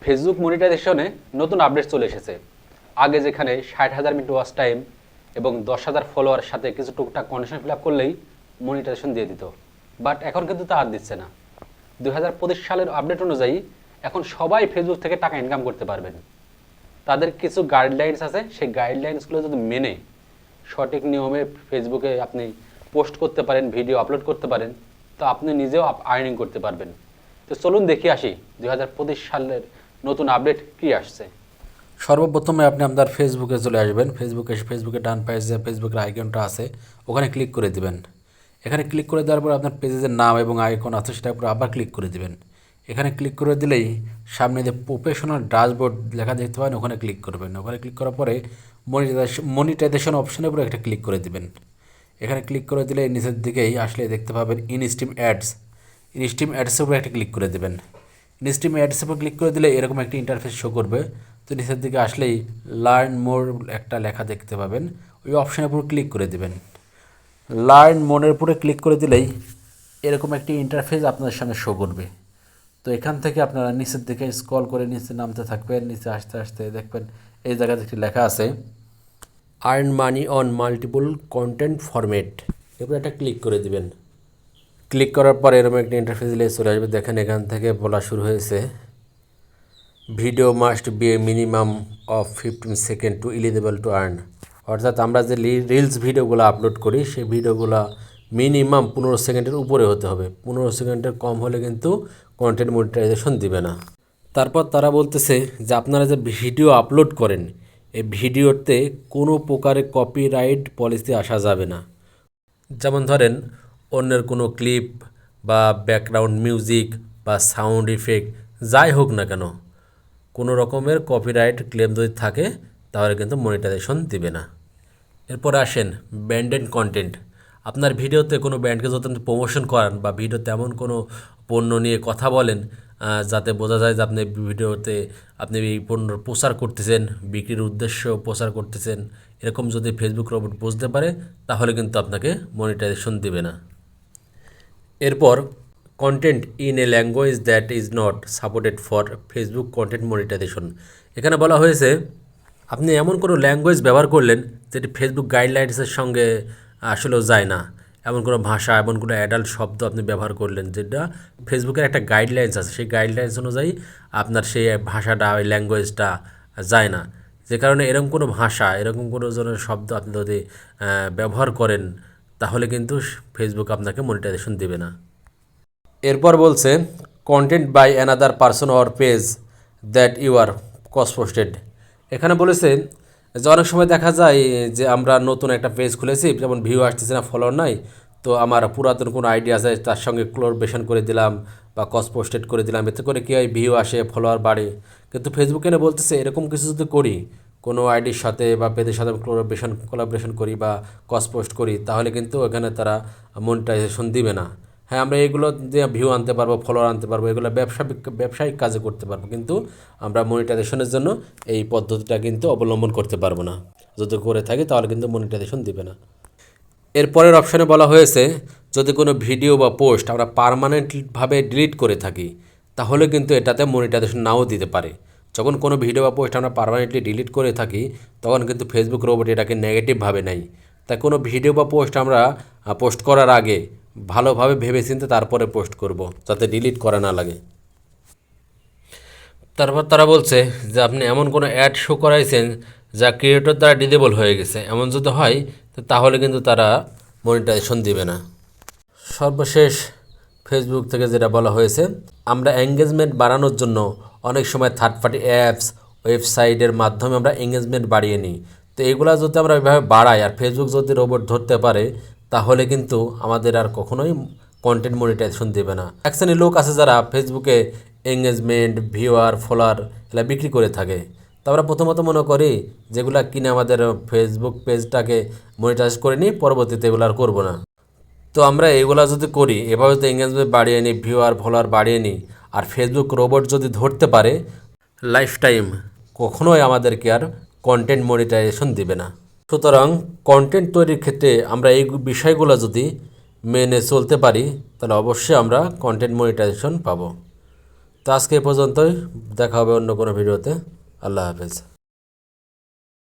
Facebook মনিটাইজেশনে নতুন update চলে এসেছে। আগে যেখানে 60,000 মিনিট ওয়াচ টাইম এবং 10,000 ফলোয়ার সাথে কিছু টুকটাক কন্ডিশন ফিল আপ করলেই মনিটাইজেশন দিয়ে দিত, বাট এখন কিন্তু তা আর দিচ্ছে না। 2025 সালের আপডেট অনুযায়ী এখন সবাই ফেসবুক থেকে টাকা ইনকাম করতে পারবেন। তাদের কিছু গাইডলাইন্স আছে, সেই গাইডলাইন্সগুলো যদি মেনে সঠিক নিয়মে ফেসবুকে আপনি পোস্ট করতে পারেন, ভিডিও আপলোড করতে পারেন, তো আপনি নিজেও আর্নিং করতে পারবেন। তো চলুন দেখে আসি 2025 সালের নতুন আপডেট কী আসছে। সর্বপ্রথমে আপনি আপনার ফেসবুকে চলে আসবেন। ফেসবুকে ডান পাশে যে ফেসবুকের আইকনটা আছে ওখানে ক্লিক করে দিবেন। এখানে ক্লিক করে দেওয়ার পর আপনার পেজের নাম এবং আইকন আছে সেটার উপর আবার ক্লিক করে দিবেন। এখানে ক্লিক করে দিলেই সামনে যে প্রফেশনাল ড্যাশবোর্ড লেখা দেখতে পাবেন ওখানে ক্লিক করবেন। ওখানে ক্লিক করার পরে মনিটাইজেশন অপশনের উপরে একটা ক্লিক করে দিবেন। এখানে ক্লিক করে দিলে নিচের দিকেই আসলে দেখতে পাবেন ইনস্ট্রিম অ্যাডসের উপরে একটা ক্লিক করে দেবেন। ইনস্ট্রিম অ্যাডসের উপর ক্লিক করে দিলে এরকম একটা ইন্টারফেস শো করবে। তো নিচের দিকে আসলেই লার্ন মোর একটা লেখা দেখতে পাবেন, ওই অপশানের উপর ক্লিক করে দেবেন। লার্ন মোরের উপরে ক্লিক করে দিলেই এরকম একটি ইন্টারফেস আপনার সামনে শো করবে। তো এখান থেকে আপনারা নিচের দিকে স্ক্রল করে নিচে নামতে থাকবেন। নিচে আসতে আসতে দেখবেন এই জায়গাতে একটি লেখা আছে earn money on multiple content format, এরপর একটা ক্লিক করে দিবেন। ক্লিক করার পর এরকম একটা ইন্টারফেস চলে আসবে। দেখেন এখান থেকে বলা শুরু হয়েছে video must be a minimum of 15 second to eligible to earn. অর্থাৎ আমরা যে রিলস ভিডিওগুলো আপলোড করি সেই ভিডিওগুলো মিনিমাম 15 সেকেন্ডের উপরে হতে হবে। 15 সেকেন্ডের কম হলে কিন্তু কন্টেন্ট মনিটাইজেশন দিবে না। তারপর তারা বলতেছে যে আপনারা যে ভিডিও আপলোড করেন এই ভিডিওতে কোনো প্রকারের কপিরাইট পলিসি আসা যাবে না। যেমন ধরেন অন্যের কোনো ক্লিপ বা ব্যাকগ্রাউন্ড মিউজিক বা সাউন্ড ইফেক্ট যাই হোক না কেন, কোনো রকমের কপিরাইট ক্লেম যদি থাকে তাহলে কিন্তু মনিটাইজেশন দিবে না। এরপর আসেন ব্র্যান্ডেড কন্টেন্ট। আপনার ভিডিওতে কোনো ব্র্যান্ডকে যদি আপনি প্রমোশন করান বা ভিডিওতে এমন কোনো পণ্য নিয়ে কথা বলেন যাতে বোঝা যায় যে আপনি ভিডিওতে আপনি এই পণ্যর প্রচার করতেছেন, বিক্রির উদ্দেশ্য প্রচার করতেছেন, এরকম যদি ফেসবুক রোবট বুঝতে পারে তাহলে কিন্তু আপনাকে মনিটাইজেশন দিবে না। এরপর content in a language that is not supported for Facebook content monetization. এখানে বলা হয়েছে আপনি এমন কোনো ল্যাঙ্গুয়েজ ব্যবহার করলেন যেটি ফেসবুক গাইডলাইন্সের সঙ্গে আসলেও যায় না, এমন কোনো ভাষা, এমন কোনো অ্যাডাল্ট শব্দ আপনি ব্যবহার করলেন যেটা ফেসবুকের একটা গাইডলাইন্স আছে, সেই গাইডলাইন্স অনুযায়ী আপনার সেই ভাষাটা ওই ল্যাঙ্গুয়েজটা যায় না। যে কারণে এরকম কোনো ভাষা, এরকম কোনো ধরনের শব্দ আপনি যদি ব্যবহার করেন তাহলে কিন্তু ফেসবুক আপনাকে মনিটাইজেশন দেবে না। এরপর বলছে content by another person or page that you are cross posted. এখানে বলেছে যে অনেক সময় দেখা যায় যে আমরা নতুন একটা পেজ খুলেছি, যেমন ভিউ আসতেছে না, ফলোয়ার নাই, তো আমার পুরাতন কোনো আইডিয়া আছে তার সঙ্গে কোলাবোরেশন করে দিলাম বা কস পোস্টেড করে দিলাম, এতে করে কী হয় ভিউ আসে, ফলোয়ার বাড়ে। কিন্তু ফেসবুকে এনে বলতেছে এরকম কিছু যদি করি, কোনো আইডির সাথে বা পেজের সাথে কোলাবোরেশন করি বা কস পোস্ট করি তাহলে কিন্তু এখানে তারা মনিটাইজেশন দিবে না। হ্যাঁ, আমরা এগুলো দিয়ে ভিউ আনতে পারবো, ফলোয়ার আনতে পারবো, এগুলো ব্যবসায়িক কাজে করতে পারবো, কিন্তু আমরা মনিটাইজেশনের জন্য এই পদ্ধতিটা কিন্তু অবলম্বন করতে পারবো না। যদি করে থাকি তাহলে কিন্তু মনিটাইজেশন দিবে না। এরপরের অপশানে বলা হয়েছে যদি কোনো ভিডিও বা পোস্ট আমরা পার্মানেন্টভাবে ডিলিট করে থাকি তাহলে কিন্তু এটাতে মনিটাইজেশন নাও দিতে পারে। যখন কোনো ভিডিও বা পোস্ট আমরা পার্মানেন্টলি ডিলিট করে থাকি তখন কিন্তু ফেসবুক রোবট এটাকে নেগেটিভভাবে নেয়। তাই কোনো ভিডিও বা পোস্ট আমরা পোস্ট করার আগে ভালোভাবে ভেবেচিন্তে তারপরে পোস্ট করব যাতে ডিলিট করা না লাগে। তারপর তারা বলছে যে আপনি এমন কোনো অ্যাড শো করাইছেন যা ক্রিয়েটর দ্বারা ডিসেবল হয়ে গেছে, এমন যদি হয় তাহলে কিন্তু তারা মনিটাইজেশন দিবে না। সর্বশেষ ফেসবুক থেকে যেটা বলা হয়েছে আমরা এঙ্গেজমেন্ট বাড়ানোর জন্য অনেক সময় থার্ড পার্টি অ্যাপস, ওয়েবসাইটের মাধ্যমে আমরা এঙ্গেজমেন্ট বাড়িয়ে নিই। তো এগুলা যদি আমরা ওইভাবে বাড়াই আর ফেসবুক যদি রোবট ধরতে পারে তাহলে কিন্তু আমাদের আর কখনোই কন্টেন্ট মনিটাইজেশন দেবে না। এক শ্রেণীর লোক আছে যারা ফেসবুকে এঙ্গেজমেন্ট, ভিউয়ার, ফলোয়ার এগুলো বিক্রি করে থাকে। তো আমরা প্রথমত মনে করি যেগুলা কিনে আমাদের ফেসবুক পেজটাকে মনিটাইজ করে নিই, পরবর্তীতে এগুলো আর করবো না। তো আমরা এগুলা যদি করি, এভাবে তো এঙ্গেজমেন্ট বাড়িয়ে নিই, ভিউয়ার, ফলোয়ার বাড়িয়ে নিই, আর ফেসবুক রোবট যদি ধরতে পারে লাইফ টাইম কখনোই আমাদেরকে আর কন্টেন্ট মনিটাইজেশন দিবে না। সুতরাং কন্টেন্ট তৈরির ক্ষেত্রে আমরা এই বিষয়গুলো যদি মেনে চলতে পারি তাহলে অবশ্যই আমরা কন্টেন্ট মনিটাইজেশন পাবো। তো আজকে এ পর্যন্তই, দেখা হবে অন্য কোনো ভিডিওতে। আল্লাহ হাফেজ।